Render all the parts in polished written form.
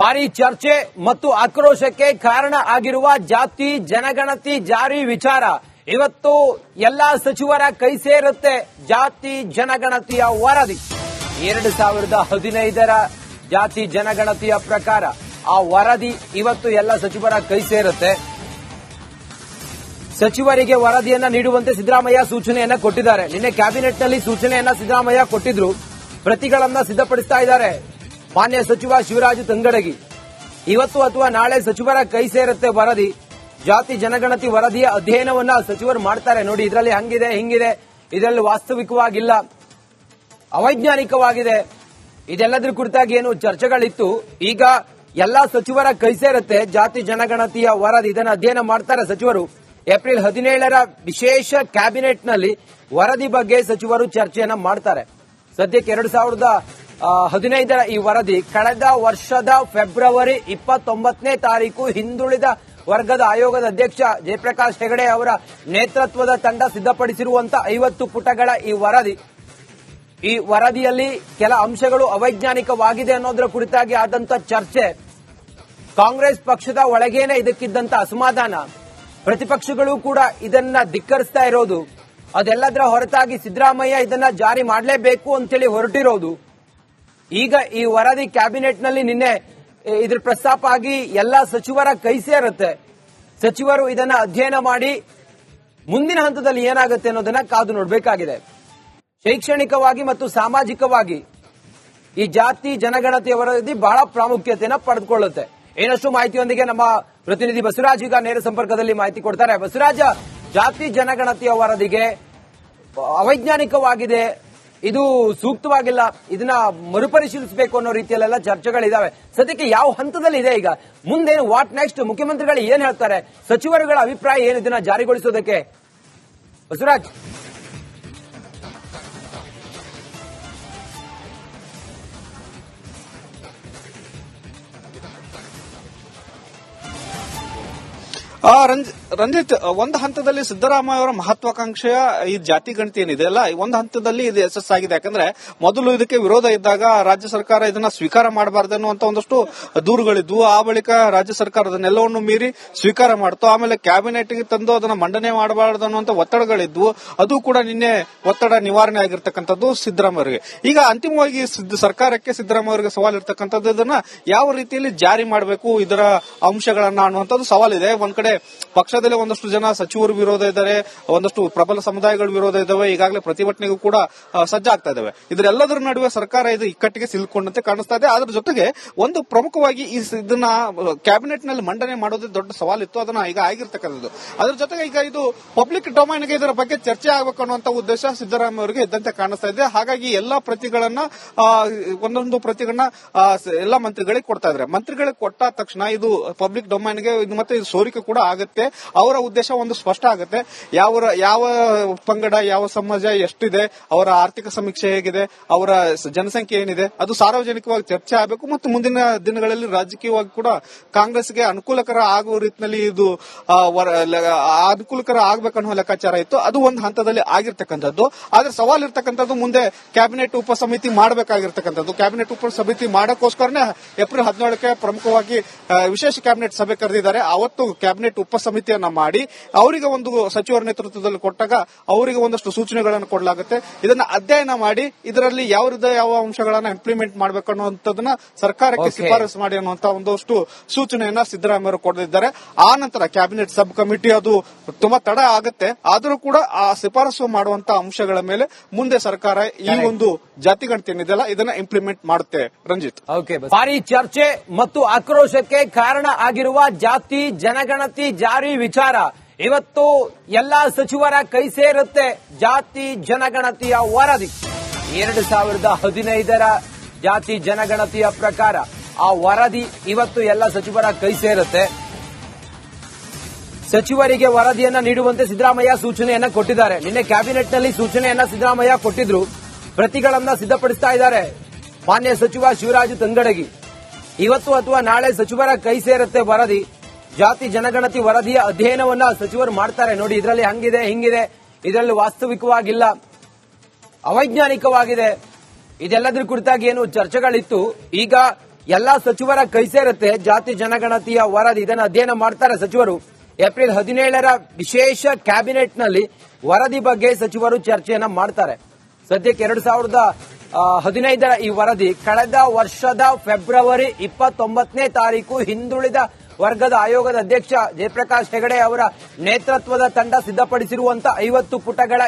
ಭಾರಿ ಚರ್ಚೆ ಮತ್ತು ಆಕ್ರೋಶಕ್ಕೆ ಕಾರಣ ಆಗಿರುವ ಜಾತಿ ಜನಗಣತಿ ಜಾರಿ ವಿಚಾರ ಇವತ್ತು ಎಲ್ಲಾ ಸಚಿವರ ಕೈ ಸೇರುತ್ತೆ. ಜಾತಿ ಜನಗಣತಿಯ ವರದಿ 2015ರ ಜಾತಿ ಜನಗಣತಿಯ ಪ್ರಕಾರ ಆ ವರದಿ ಇವತ್ತು ಎಲ್ಲ ಸಚಿವರ ಕೈ ಸೇರುತ್ತೆ. ಸಚಿವರಿಗೆ ವರದಿಯನ್ನ ನೀಡುವಂತೆ ಸಿದ್ದರಾಮಯ್ಯ ಸೂಚನೆಯನ್ನ ಕೊಟ್ಟಿದ್ದಾರೆ. ನಿನ್ನೆ ಕ್ಯಾಬಿನೆಟ್ನಲ್ಲಿ ಸೂಚನೆಯನ್ನ ಸಿದ್ದರಾಮಯ್ಯ ಕೊಟ್ಟಿದ್ರು. ಪ್ರತಿಗಳನ್ನ ಸಿದ್ಧಪಡಿಸ್ತಾ ಇದ್ದಾರೆ ಮಾನ್ಯ ಸಚಿವ ಶಿವರಾಜ ತಂಗಡಗಿ. ಇವತ್ತು ಅಥವಾ ನಾಳೆ ಸಚಿವರ ಕೈ ಸೇರುತ್ತೆ ವರದಿ. ಜಾತಿ ಜನಗಣತಿ ವರದಿಯ ಅಧ್ಯಯನವನ್ನ ಸಚಿವರು ಮಾಡ್ತಾರೆ. ನೋಡಿ, ಇದರಲ್ಲಿ ಹಂಗಿದೆ ಹಿಂಗಿದೆ, ಇದರಲ್ಲಿ ವಾಸ್ತವಿಕವಾಗಿಲ್ಲ, ಅವೈಜ್ಞಾನಿಕವಾಗಿದೆ, ಇದೆಲ್ಲದ್ರ ಕುರಿತಾಗಿ ಏನು ಚರ್ಚೆಗಳಿತ್ತು. ಈಗ ಎಲ್ಲಾ ಸಚಿವರ ಕೈ ಸೇರುತ್ತೆ ಜಾತಿ ಜನಗಣತಿಯ ವರದಿ. ಇದನ್ನು ಅಧ್ಯಯನ ಮಾಡ್ತಾರೆ ಸಚಿವರು. ಏಪ್ರಿಲ್ 17ರ ವಿಶೇಷ ಕ್ಯಾಬಿನೆಟ್ನಲ್ಲಿ ವರದಿ ಬಗ್ಗೆ ಸಚಿವರು ಚರ್ಚೆಯನ್ನ ಮಾಡ್ತಾರೆ. ಸದ್ಯಕ್ಕೆ 2015ರ ಈ ವರದಿ ಕಳೆದ ವರ್ಷದ ಫೆಬ್ರವರಿ 29ನೇ ತಾರೀಕು ಹಿಂದುಳಿದ ವರ್ಗದ ಆಯೋಗದ ಅಧ್ಯಕ್ಷ ಜಯಪ್ರಕಾಶ್ ಹೆಗಡೆ ಅವರ ನೇತೃತ್ವದ ತಂಡ ಸಿದ್ಧಪಡಿಸಿರುವಂತಹ 50 ಪುಟಗಳ ಈ ವರದಿಯಲ್ಲಿ ಕೆಲ ಅಂಶಗಳು ಅವೈಜ್ಞಾನಿಕವಾಗಿದೆ ಅನ್ನೋದರ ಕುರಿತಾಗಿ ಆದಂತ ಚರ್ಚೆ, ಕಾಂಗ್ರೆಸ್ ಪಕ್ಷದ ಒಳಗೇನೆ ಇದಕ್ಕಿದ್ದಂತ ಅಸಮಾಧಾನ, ಪ್ರತಿಪಕ್ಷಗಳು ಕೂಡ ಇದನ್ನ ಧಿಕ್ಕರಿಸ್ತಾ ಇರೋದು, ಅದೆಲ್ಲದರ ಹೊರತಾಗಿ ಸಿದ್ದರಾಮಯ್ಯ ಇದನ್ನ ಜಾರಿ ಮಾಡಲೇಬೇಕು ಅಂತೇಳಿ ಹೊರಟಿರೋದು. ಈಗ ಈ ವರದಿ ಕ್ಯಾಬಿನೆಟ್ನಲ್ಲಿ ನಿನ್ನೆ ಇದ್ರ ಪ್ರಸ್ತಾಪ ಆಗಿ ಎಲ್ಲಾ ಸಚಿವರ ಕೈ ಸೇರುತ್ತೆ. ಸಚಿವರು ಇದನ್ನ ಅಧ್ಯಯನ ಮಾಡಿ ಮುಂದಿನ ಹಂತದಲ್ಲಿ ಏನಾಗುತ್ತೆ ಅನ್ನೋದನ್ನ ಕಾದು ನೋಡಬೇಕಾಗಿದೆ. ಶೈಕ್ಷಣಿಕವಾಗಿ ಮತ್ತು ಸಾಮಾಜಿಕವಾಗಿ ಈ ಜಾತಿ ಜನಗಣತಿಯ ವರದಿ ಬಹಳ ಪ್ರಾಮುಖ್ಯತೆಯನ್ನು ಪಡೆದುಕೊಳ್ಳುತ್ತೆ. ಇನ್ನಷ್ಟು ಮಾಹಿತಿಯೊಂದಿಗೆ ನಮ್ಮ ಪ್ರತಿನಿಧಿ ಬಸವರಾಜ್ ಈಗ ನೇರ ಸಂಪರ್ಕದಲ್ಲಿ ಮಾಹಿತಿ ಕೊಡ್ತಾರೆ. ಬಸವರಾಜ, ಜಾತಿ ಜನಗಣತಿಯ ವರದಿಗೆ ಅವೈಜ್ಞಾನಿಕವಾಗಿದೆ, ಇದು ಸೂಕ್ತವಾಗಿಲ್ಲ, ಇದನ್ನ ಮರುಪರಿಶೀಲಿಸಬೇಕು ಅನ್ನೋ ರೀತಿಯಲ್ಲೆಲ್ಲ ಚರ್ಚೆಗಳಿದಾವೆ. ಸದ್ಯಕ್ಕೆ ಯಾವ ಹಂತದಲ್ಲಿ ಇದೆ ಈಗ? ಮುಂದೇನು, ವಾಟ್ ನೆಕ್ಸ್ಟ್? ಮುಖ್ಯಮಂತ್ರಿಗಳು ಏನ್ ಹೇಳ್ತಾರೆ? ಸಚಿವರುಗಳ ಅಭಿಪ್ರಾಯ ಏನು ಇದನ್ನ ಜಾರಿಗೊಳಿಸೋದಕ್ಕೆ? ಬಸವರಾಜ್. ರಂಜಿತ್, ಒಂದು ಹಂತದಲ್ಲಿ ಸಿದ್ದರಾಮಯ್ಯ ಅವರ ಮಹತ್ವಾಕಾಂಕ್ಷೆಯ ಈ ಜಾತಿ ಗಣತಿ ಏನಿದೆ ಅಲ್ಲ, ಒಂದು ಹಂತದಲ್ಲಿ ಇದು ಯಶಸ್ಸಾಗಿದೆ. ಯಾಕಂದ್ರೆ ಮೊದಲು ಇದಕ್ಕೆ ವಿರೋಧ ಇದ್ದಾಗ ರಾಜ್ಯ ಸರ್ಕಾರ ಇದನ್ನ ಸ್ವೀಕಾರ ಮಾಡಬಾರದು ಅನ್ನುವಂತ ಒಂದಷ್ಟು ದೂರುಗಳಿದ್ವು. ಆ ಬಳಿಕ ರಾಜ್ಯ ಸರ್ಕಾರ ಅದನ್ನೆಲ್ಲವನ್ನು ಮೀರಿ ಸ್ವೀಕಾರ ಮಾಡ್ತು. ಆಮೇಲೆ ಕ್ಯಾಬಿನೆಟ್ಗೆ ತಂದು ಅದನ್ನ ಮಂಡನೆ ಮಾಡಬಾರದು ಅನ್ನುವಂತ ಒತ್ತಡಗಳಿದ್ವು. ಅದು ಕೂಡ ನಿನ್ನೆ ಒತ್ತಡ ನಿವಾರಣೆ ಆಗಿರ್ತಕ್ಕಂಥದ್ದು ಸಿದ್ದರಾಮಯ್ಯ ಅವರಿಗೆ. ಈಗ ಅಂತಿಮವಾಗಿ ಸರ್ಕಾರಕ್ಕೆ ಸಿದ್ದರಾಮಯ್ಯ ಅವರಿಗೆ ಸವಾಲ್ ಇರ್ತಕ್ಕಂಥದ್ದು, ಇದನ್ನ ಯಾವ ರೀತಿಯಲ್ಲಿ ಜಾರಿ ಮಾಡಬೇಕು, ಇದರ ಅಂಶಗಳನ್ನ ಅನ್ನುವಂಥದ್ದು ಸವಾಲಿದೆ. ಒಂದ್ ಕಡೆ ಪಕ್ಷದಲ್ಲಿ ಒಂದಷ್ಟು ಜನ ಸಚಿವರು ವಿರೋಧ ಇದ್ದಾರೆ, ಒಂದಷ್ಟು ಪ್ರಬಲ ಸಮುದಾಯಗಳು ವಿರೋಧ ಇದ್ದಾವೆ, ಈಗಾಗಲೇ ಪ್ರತಿಭಟನೆಗೂ ಕೂಡ ಸಜ್ಜಾಗ್ತಾ ಇದಾವೆ. ಇದರೆಲ್ಲದರ ನಡುವೆ ಸರ್ಕಾರ ಇದು ಇಕ್ಕಟ್ಟಿಗೆ ಸಿಲುಕೊಂಡಂತೆ ಕಾಣಿಸ್ತಾ ಇದೆ. ಅದರ ಜೊತೆಗೆ ಒಂದು ಪ್ರಮುಖವಾಗಿ ಇದನ್ನ ಕ್ಯಾಬಿನೆಟ್ ನಲ್ಲಿ ಮಂಡನೆ ಮಾಡೋದೇ ದೊಡ್ಡ ಸವಾಲಿತ್ತು, ಅದನ್ನ ಈಗ ಆಗಿರ್ತಕ್ಕಂಥದ್ದು. ಅದರ ಜೊತೆಗೆ ಈಗ ಇದು ಪಬ್ಲಿಕ್ ಡೊಮೈನ್ಗೆ ಇದರ ಬಗ್ಗೆ ಚರ್ಚೆ ಆಗಬೇಕು ಅನ್ನುವಂತ ಉದ್ದೇಶ ಸಿದ್ದರಾಮಯ್ಯ ಅವರಿಗೆ ಇದ್ದಂತೆ ಕಾಣಿಸ್ತಾ ಇದೆ. ಹಾಗಾಗಿ ಎಲ್ಲಾ ಪ್ರತಿಗಳನ್ನ ಒಂದೊಂದು ಪ್ರತಿಗಳನ್ನ ಎಲ್ಲಾ ಮಂತ್ರಿಗಳಿಗೆ ಕೊಡ್ತಾ ಇದ್ದಾರೆ. ಮಂತ್ರಿಗಳಿಗೆ ಕೊಟ್ಟ ತಕ್ಷಣ ಇದು ಪಬ್ಲಿಕ್ ಡೊಮೈನ್ಗೆ ಮತ್ತೆ ಇದು ಸೋರಿಕೆ ಕೂಡ ಆಗುತ್ತೆ. ಅವರ ಉದ್ದೇಶ ಒಂದು ಸ್ಪಷ್ಟ ಆಗುತ್ತೆ. ಯಾವ ಪಂಗಡ, ಯಾವ ಸಮಾಜ ಎಷ್ಟಿದೆ, ಅವರ ಆರ್ಥಿಕ ಸಮೀಕ್ಷೆ ಹೇಗಿದೆ, ಅವರ ಜನಸಂಖ್ಯೆ ಏನಿದೆ, ಅದು ಸಾರ್ವಜನಿಕವಾಗಿ ಚರ್ಚೆ ಆಗಬೇಕು. ಮತ್ತು ಮುಂದಿನ ದಿನಗಳಲ್ಲಿ ರಾಜಕೀಯವಾಗಿ ಕೂಡ ಕಾಂಗ್ರೆಸ್ಗೆ ಅನುಕೂಲಕರ ಆಗುವ ರೀತಿಯಲ್ಲಿ ಇದು ಅನುಕೂಲಕರ ಆಗಬೇಕನ್ನೋ ಲೆಕ್ಕಾಚಾರ ಇತ್ತು. ಅದು ಒಂದು ಹಂತದಲ್ಲಿ ಆಗಿರ್ತಕ್ಕಂಥದ್ದು. ಆದ್ರೆ ಸವಾಲ್ ಇರ್ತಕ್ಕಂಥದ್ದು ಮುಂದೆ ಕ್ಯಾಬಿನೆಟ್ ಉಪಸಮಿತಿ ಮಾಡಬೇಕಾಗಿರ್ತಕ್ಕಂಥದ್ದು. ಕ್ಯಾಬಿನೆಟ್ ಉಪಸಮಿತಿ ಮಾಡೋಕ್ಕೋಸ್ಕರನೇ ಏಪ್ರಿಲ್ 17ಕ್ಕೆ ಪ್ರಮುಖವಾಗಿ ವಿಶೇಷ ಕ್ಯಾಬಿನೆಟ್ ಸಭೆ ಕರೆದಿದ್ದಾರೆ. ಅವತ್ತು ಕ್ಯಾಬಿನೆಟ್ ಉಪಸಮಿತಿಯನ್ನ ಮಾಡಿ ಅವರಿಗೆ ಒಂದು ಸಚಿವರ ನೇತೃತ್ವದಲ್ಲಿ ಕೊಟ್ಟಾಗ ಅವರಿಗೆ ಒಂದಷ್ಟು ಸೂಚನೆಗಳನ್ನು ಕೊಡಲಾಗುತ್ತೆ. ಇದನ್ನ ಅಧ್ಯಯನ ಮಾಡಿ ಇದರಲ್ಲಿ ಯಾವ ಅಂಶಗಳನ್ನ ಇಂಪ್ಲಿಮೆಂಟ್ ಮಾಡಬೇಕು ಅನ್ನುವಂಥದ್ದನ್ನ ಸರ್ಕಾರಕ್ಕೆ ಶಿಫಾರಸು ಮಾಡಿ ಅನ್ನುವಂತ ಒಂದಷ್ಟು ಸೂಚನೆಯನ್ನ ಸಿದ್ದರಾಮಯ್ಯ ಅವರು ಕೊಡಲಿದ್ದಾರೆ. ಆ ನಂತರ ಕ್ಯಾಬಿನೆಟ್ ಸಬ್ ಕಮಿಟಿ ಅದು ತುಂಬಾ ತಡ ಆಗುತ್ತೆ, ಆದರೂ ಕೂಡ ಆ ಶಿಫಾರಸು ಮಾಡುವಂತ ಅಂಶಗಳ ಮೇಲೆ ಮುಂದೆ ಸರ್ಕಾರ ಈ ಒಂದು ಜಾತಿ ಗಣತಿ ಏನಿದೆಯಲ್ಲ ಇದನ್ನ ಇಂಪ್ಲಿಮೆಂಟ್ ಮಾಡುತ್ತೆ. ರಂಜಿತ್, ಭಾರಿ ಚರ್ಚೆ ಮತ್ತು ಆಕ್ರೋಶಕ್ಕೆ ಕಾರಣ ಆಗಿರುವ ಜಾತಿ ಜನಗಣತಿ ಜಾರಿ ವಿಚಾರ ಇವತ್ತು ಎಲ್ಲಾ ಸಚಿವರ ಕೈ ಸೇರುತ್ತೆ. ಜಾತಿ ಜನಗಣತಿಯ ವರದಿ 2015ರ ಜಾತಿ ಜನಗಣತಿಯ ಪ್ರಕಾರ ಆ ವರದಿ ಇವತ್ತು ಎಲ್ಲ ಸಚಿವರ ಕೈ ಸೇರುತ್ತೆ. ಸಚಿವರಿಗೆ ವರದಿಯನ್ನ ನೀಡುವಂತೆ ಸಿದ್ದರಾಮಯ್ಯ ಸೂಚನೆಯನ್ನ ಕೊಟ್ಟಿದ್ದಾರೆ. ನಿನ್ನೆ ಕ್ಯಾಬಿನೆಟ್ನಲ್ಲಿ ಸೂಚನೆಯನ್ನ ಸಿದ್ದರಾಮಯ್ಯ ಕೊಟ್ಟಿದ್ರು. ಪ್ರತಿಗಳನ್ನ ಸಿದ್ಧಪಡಿಸ್ತಾ ಇದ್ದಾರೆ ಮಾನ್ಯ ಸಚಿವ ಶಿವರಾಜ ತಂಗಡಗಿ. ಇವತ್ತು ಅಥವಾ ನಾಳೆ ಸಚಿವರ ಕೈ ಸೇರುತ್ತೆ ವರದಿ. ಜಾತಿ ಜನಗಣತಿ ವರದಿಯ ಅಧ್ಯಯನವನ್ನ ಸಚಿವರು ಮಾಡ್ತಾರೆ. ನೋಡಿ, ಇದರಲ್ಲಿ ಹಂಗಿದೆ ಹಿಂಗಿದೆ, ಇದರಲ್ಲಿ ವಾಸ್ತವಿಕವಾಗಿಲ್ಲ, ಅವೈಜ್ಞಾನಿಕವಾಗಿದೆ, ಇದೆಲ್ಲದರ ಕುರಿತಾಗಿ ಏನು ಚರ್ಚೆಗಳಿತ್ತು. ಈಗ ಎಲ್ಲಾ ಸಚಿವರ ಕೈ ಸೇರುತ್ತೆ ಜಾತಿ ಜನಗಣತಿಯ ವರದಿ. ಇದನ್ನು ಅಧ್ಯಯನ ಮಾಡ್ತಾರೆ ಸಚಿವರು. ಏಪ್ರಿಲ್ 17ರ ವಿಶೇಷ ಕ್ಯಾಬಿನೆಟ್ನಲ್ಲಿ ವರದಿ ಬಗ್ಗೆ ಸಚಿವರು ಚರ್ಚೆಯನ್ನ ಮಾಡ್ತಾರೆ. ಸದ್ಯಕ್ಕೆ 2015ರ ಈ ವರದಿ ಕಳೆದ ವರ್ಷದ ಫೆಬ್ರವರಿ 29ನೇ ತಾರೀಕು ಹಿಂದುಳಿದ ವರ್ಗದ ಆಯೋಗದ ಅಧ್ಯಕ್ಷ ಜಯಪ್ರಕಾಶ್ ಹೆಗಡೆ ಅವರ ನೇತೃತ್ವದ ತಂಡ ಸಿದ್ಧಪಡಿಸಿರುವಂತಹ 50 ಪುಟಗಳ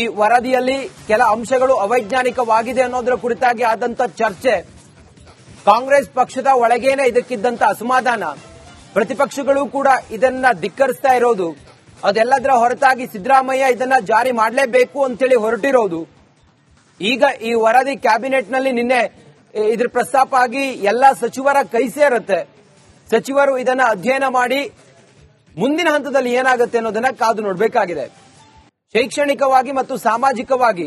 ಈ ವರದಿಯಲ್ಲಿ ಕೆಲ ಅಂಶಗಳು ಅವೈಜ್ಞಾನಿಕವಾಗಿದೆ ಅನ್ನೋದರ ಕುರಿತಾಗಿ ಆದಂತ ಚರ್ಚೆ, ಕಾಂಗ್ರೆಸ್ ಪಕ್ಷದ ಒಳಗೇನೆ ಇದಕ್ಕಿದ್ದಂತ ಅಸಮಾಧಾನ, ಪ್ರತಿಪಕ್ಷಗಳು ಕೂಡ ಇದನ್ನ ಧಿಕ್ಕರಿಸ್ತಾ ಇರೋದು, ಅದೆಲ್ಲದರ ಹೊರತಾಗಿ ಸಿದ್ದರಾಮಯ್ಯ ಇದನ್ನ ಜಾರಿ ಮಾಡಲೇಬೇಕು ಅಂತೇಳಿ ಹೊರಟಿರೋದು. ಈಗ ಈ ವರದಿ ಕ್ಯಾಬಿನೆಟ್ನಲ್ಲಿ ನಿನ್ನೆ ಇದ್ರ ಪ್ರಸ್ತಾಪ ಆಗಿ ಎಲ್ಲಾ ಸಚಿವರ ಕೈ ಸೇರುತ್ತೆ. ಸಚಿವರು ಇದನ್ನ ಅಧ್ಯಯನ ಮಾಡಿ ಮುಂದಿನ ಹಂತದಲ್ಲಿ ಏನಾಗುತ್ತೆ ಅನ್ನೋದನ್ನ ಕಾದು ನೋಡಬೇಕಾಗಿದೆ. ಶೈಕ್ಷಣಿಕವಾಗಿ ಮತ್ತು ಸಾಮಾಜಿಕವಾಗಿ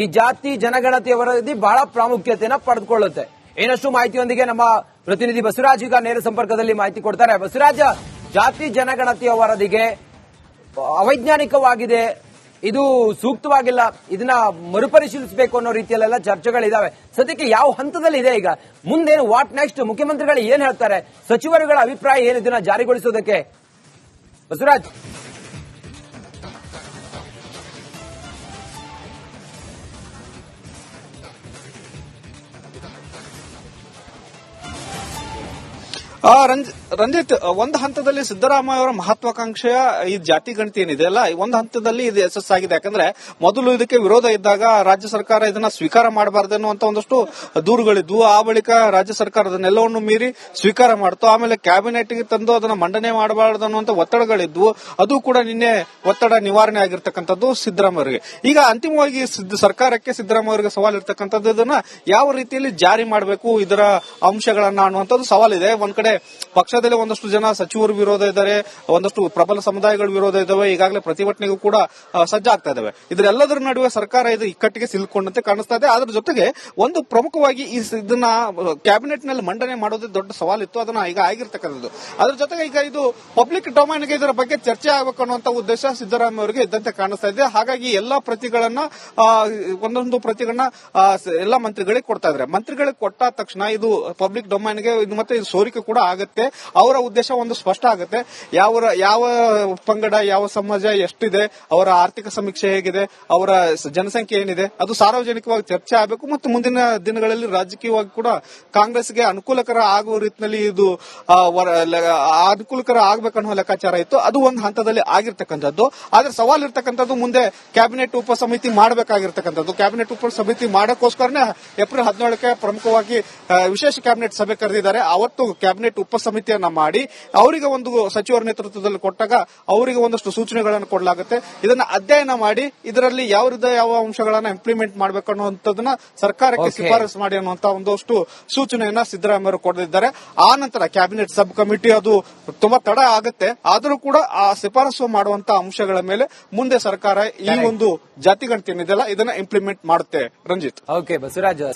ಈ ಜಾತಿ ಜನಗಣತಿಯ ವರದಿ ಬಹಳ ಪ್ರಾಮುಖ್ಯತೆಯನ್ನು ಪಡೆದುಕೊಳ್ಳುತ್ತೆ. ಇನ್ನಷ್ಟು ಮಾಹಿತಿಯೊಂದಿಗೆ ನಮ್ಮ ಪ್ರತಿನಿಧಿ ಬಸವರಾಜ್ ಈಗ ನೇರ ಸಂಪರ್ಕದಲ್ಲಿ ಮಾಹಿತಿ ಕೊಡ್ತಾರೆ. ಬಸವರಾಜ, ಜಾತಿ ಜನಗಣತಿಯ ವರದಿಗೆ ಅವೈಜ್ಞಾನಿಕವಾಗಿದೆ, ಇದು ಸೂಕ್ತವಾಗಿಲ್ಲ, ಇದನ್ನ ಮರುಪರಿಶೀಲಿಸಬೇಕು ಅನ್ನೋ ರೀತಿಯಲ್ಲೆಲ್ಲ ಚರ್ಚೆಗಳಿದಾವೆ. ಸದ್ಯಕ್ಕೆ ಯಾವ ಹಂತದಲ್ಲಿ ಇದೆ ಈಗ? ಮುಂದೇನು, ವಾಟ್ ನೆಕ್ಸ್ಟ್? ಮುಖ್ಯಮಂತ್ರಿಗಳು ಏನ್ ಹೇಳ್ತಾರೆ? ಸಚಿವರುಗಳ ಅಭಿಪ್ರಾಯ ಏನು ಇದನ್ನ ಜಾರಿಗೊಳಿಸೋದಕ್ಕೆ? ಬಸವರಾಜ್. ರಂಜಿತ್, ಒಂದು ಹಂತದಲ್ಲಿ ಸಿದ್ದರಾಮಯ್ಯ ಅವರ ಮಹತ್ವಾಕಾಂಕ್ಷೆಯ ಈ ಜಾತಿ ಗಣತಿ ಏನಿದೆ ಅಲ್ಲ, ಒಂದು ಹಂತದಲ್ಲಿ ಇದು ಯಶಸ್ಸಾಗಿದೆ. ಯಾಕಂದ್ರೆ ಮೊದಲು ಇದಕ್ಕೆ ವಿರೋಧ ಇದ್ದಾಗ ರಾಜ್ಯ ಸರ್ಕಾರ ಇದನ್ನ ಸ್ವೀಕಾರ ಮಾಡಬಾರದು ಅನ್ನುವಂತ ಒಂದಷ್ಟು ದೂರುಗಳಿದ್ವು. ಆ ಬಳಿಕ ರಾಜ್ಯ ಸರ್ಕಾರ ಅದನ್ನೆಲ್ಲವನ್ನು ಮೀರಿ ಸ್ವೀಕಾರ ಮಾಡ್ತು. ಆಮೇಲೆ ಕ್ಯಾಬಿನೆಟ್ಗೆ ತಂದು ಅದನ್ನ ಮಂಡನೆ ಮಾಡಬಾರದು ಅನ್ನುವಂತ ಒತ್ತಡಗಳಿದ್ವು. ಅದು ಕೂಡ ನಿನ್ನೆ ಒತ್ತಡ ನಿವಾರಣೆ ಆಗಿರ್ತಕ್ಕಂಥದ್ದು ಸಿದ್ದರಾಮಯ್ಯ. ಈಗ ಅಂತಿಮವಾಗಿ ಸರ್ಕಾರಕ್ಕೆ ಸಿದ್ದರಾಮಯ್ಯ ಅವರಿಗೆ ಸವಾಲ್ ಇರ್ತಕ್ಕಂಥದ್ದು, ಇದನ್ನ ಯಾವ ರೀತಿಯಲ್ಲಿ ಜಾರಿ ಮಾಡಬೇಕು ಇದರ ಅಂಶಗಳನ್ನ ಅನ್ನುವಂಥದ್ದು ಸವಾಲಿದೆ. ಒಂದ್ ಕಡೆ ಪಕ್ಷದಲ್ಲಿ ಒಂದಷ್ಟು ಜನ ಸಚಿವರು ವಿರೋಧ ಇದ್ದಾರೆ, ಒಂದಷ್ಟು ಪ್ರಬಲ ಸಮುದಾಯಗಳು ವಿರೋಧ ಇದ್ದಾವೆ, ಈಗಾಗಲೇ ಪ್ರತಿಭಟನೆಗೂ ಕೂಡ ಸಜ್ಜಾಗ್ತಾ ಇದಾವೆ. ಇದರೆಲ್ಲದರ ನಡುವೆ ಸರ್ಕಾರ ಇದು ಇಕ್ಕಟ್ಟಿಗೆ ಸಿಲುಕೊಂಡಂತೆ ಕಾಣಿಸ್ತಾ ಇದೆ. ಅದರ ಜೊತೆಗೆ ಒಂದು ಪ್ರಮುಖವಾಗಿ ಇದನ್ನ ಕ್ಯಾಬಿನೆಟ್ ನಲ್ಲಿ ಮಂಡನೆ ಮಾಡೋದೇ ದೊಡ್ಡ ಸವಾಲಿತ್ತು, ಅದನ್ನ ಈಗ ಆಗಿರ್ತಕ್ಕಂಥದ್ದು. ಅದ್ರ ಜೊತೆಗೆ ಈಗ ಇದು ಪಬ್ಲಿಕ್ ಡೊಮೈನ್ಗೆ ಇದರ ಬಗ್ಗೆ ಚರ್ಚೆ ಆಗಬೇಕು ಅನ್ನುವಂತ ಉದ್ದೇಶ ಸಿದ್ದರಾಮಯ್ಯ ಅವರಿಗೆ ಇದ್ದಂತೆ ಕಾಣಿಸ್ತಾ ಇದೆ. ಹಾಗಾಗಿ ಎಲ್ಲಾ ಪ್ರತಿಗಳನ್ನ ಒಂದೊಂದು ಪ್ರತಿಗಳನ್ನ ಎಲ್ಲಾ ಮಂತ್ರಿಗಳಿಗೆ ಕೊಡ್ತಾ ಇದ್ದಾರೆ. ಮಂತ್ರಿಗಳಿಗೆ ಕೊಟ್ಟ ತಕ್ಷಣ ಇದು ಪಬ್ಲಿಕ್ ಡೊಮೈನ್ಗೆ ಮತ್ತೆ ಇದು ಸೋರಿಕೆ ಕೂಡ ಆಗುತ್ತೆ. ಅವರ ಉದ್ದೇಶ ಒಂದು ಸ್ಪಷ್ಟ ಆಗುತ್ತೆ. ಯಾವ ಪಂಗಡ, ಯಾವ ಸಮಾಜ ಎಷ್ಟಿದೆ, ಅವರ ಆರ್ಥಿಕ ಸಮೀಕ್ಷೆ ಹೇಗಿದೆ, ಅವರ ಜನಸಂಖ್ಯೆ ಏನಿದೆ, ಅದು ಸಾರ್ವಜನಿಕವಾಗಿ ಚರ್ಚೆ ಆಗಬೇಕು. ಮತ್ತು ಮುಂದಿನ ದಿನಗಳಲ್ಲಿ ರಾಜಕೀಯವಾಗಿ ಕೂಡ ಕಾಂಗ್ರೆಸ್ಗೆ ಅನುಕೂಲಕರ ಆಗುವ ರೀತಿಯಲ್ಲಿ ಇದು ಅನುಕೂಲಕರ ಆಗಬೇಕನ್ನೋ ಲೆಕ್ಕಾಚಾರ ಇತ್ತು. ಅದು ಒಂದು ಹಂತದಲ್ಲಿ ಆಗಿರ್ತಕ್ಕಂಥದ್ದು. ಆದ್ರೆ ಸವಾಲ್ ಇರ್ತಕ್ಕಂಥದ್ದು ಮುಂದೆ ಕ್ಯಾಬಿನೆಟ್ ಉಪಸಮಿತಿ ಮಾಡಬೇಕಾಗಿರ್ತಕ್ಕಂಥದ್ದು. ಕ್ಯಾಬಿನೆಟ್ ಉಪಸಮಿತಿ ಮಾಡೋಕ್ಕೋಸ್ಕರನೇ ಏಪ್ರಿಲ್ 17ಕ್ಕೆ ಪ್ರಮುಖವಾಗಿ ವಿಶೇಷ ಕ್ಯಾಬಿನೆಟ್ ಸಭೆ ಕರೆದಿದ್ದಾರೆ. ಅವತ್ತು ಕ್ಯಾಬಿನೆಟ್ ಉಪಸಮಿತಿಯನ್ನ ಮಾಡಿ ಅವರಿಗೆ ಒಂದು ಸಚಿವರ ನೇತೃತ್ವದಲ್ಲಿ ಕೊಟ್ಟಾಗ ಅವರಿಗೆ ಒಂದಷ್ಟು ಸೂಚನೆಗಳನ್ನು ಕೊಡಲಾಗುತ್ತೆ. ಇದನ್ನ ಅಧ್ಯಯನ ಮಾಡಿ ಇದರಲ್ಲಿ ಯಾವ ಅಂಶಗಳನ್ನ ಇಂಪ್ಲಿಮೆಂಟ್ ಮಾಡಬೇಕು ಅನ್ನುವಂಥದ್ದನ್ನ ಸರ್ಕಾರಕ್ಕೆ ಶಿಫಾರಸು ಮಾಡಿ ಅನ್ನುವಂತ ಒಂದಷ್ಟು ಸೂಚನೆಯನ್ನ ಸಿದ್ದರಾಮಯ್ಯ ಕೊಡಲಿದ್ದಾರೆ. ಆ ನಂತರ ಕ್ಯಾಬಿನೆಟ್ ಸಬ್ ಕಮಿಟಿ ಅದು ತುಂಬಾ ತಡ ಆಗುತ್ತೆ, ಆದರೂ ಕೂಡ ಆ ಶಿಫಾರಸು ಮಾಡುವಂತ ಅಂಶಗಳ ಮೇಲೆ ಮುಂದೆ ಸರ್ಕಾರ ಈ ಒಂದು ಜಾತಿ ಗಣತಿ ಏನಿದೆಯಲ್ಲ ಇದನ್ನ ಇಂಪ್ಲಿಮೆಂಟ್ ಮಾಡುತ್ತೆ. ರಂಜಿತ್. ಓಕೆ ಬಸವರಾಜ್.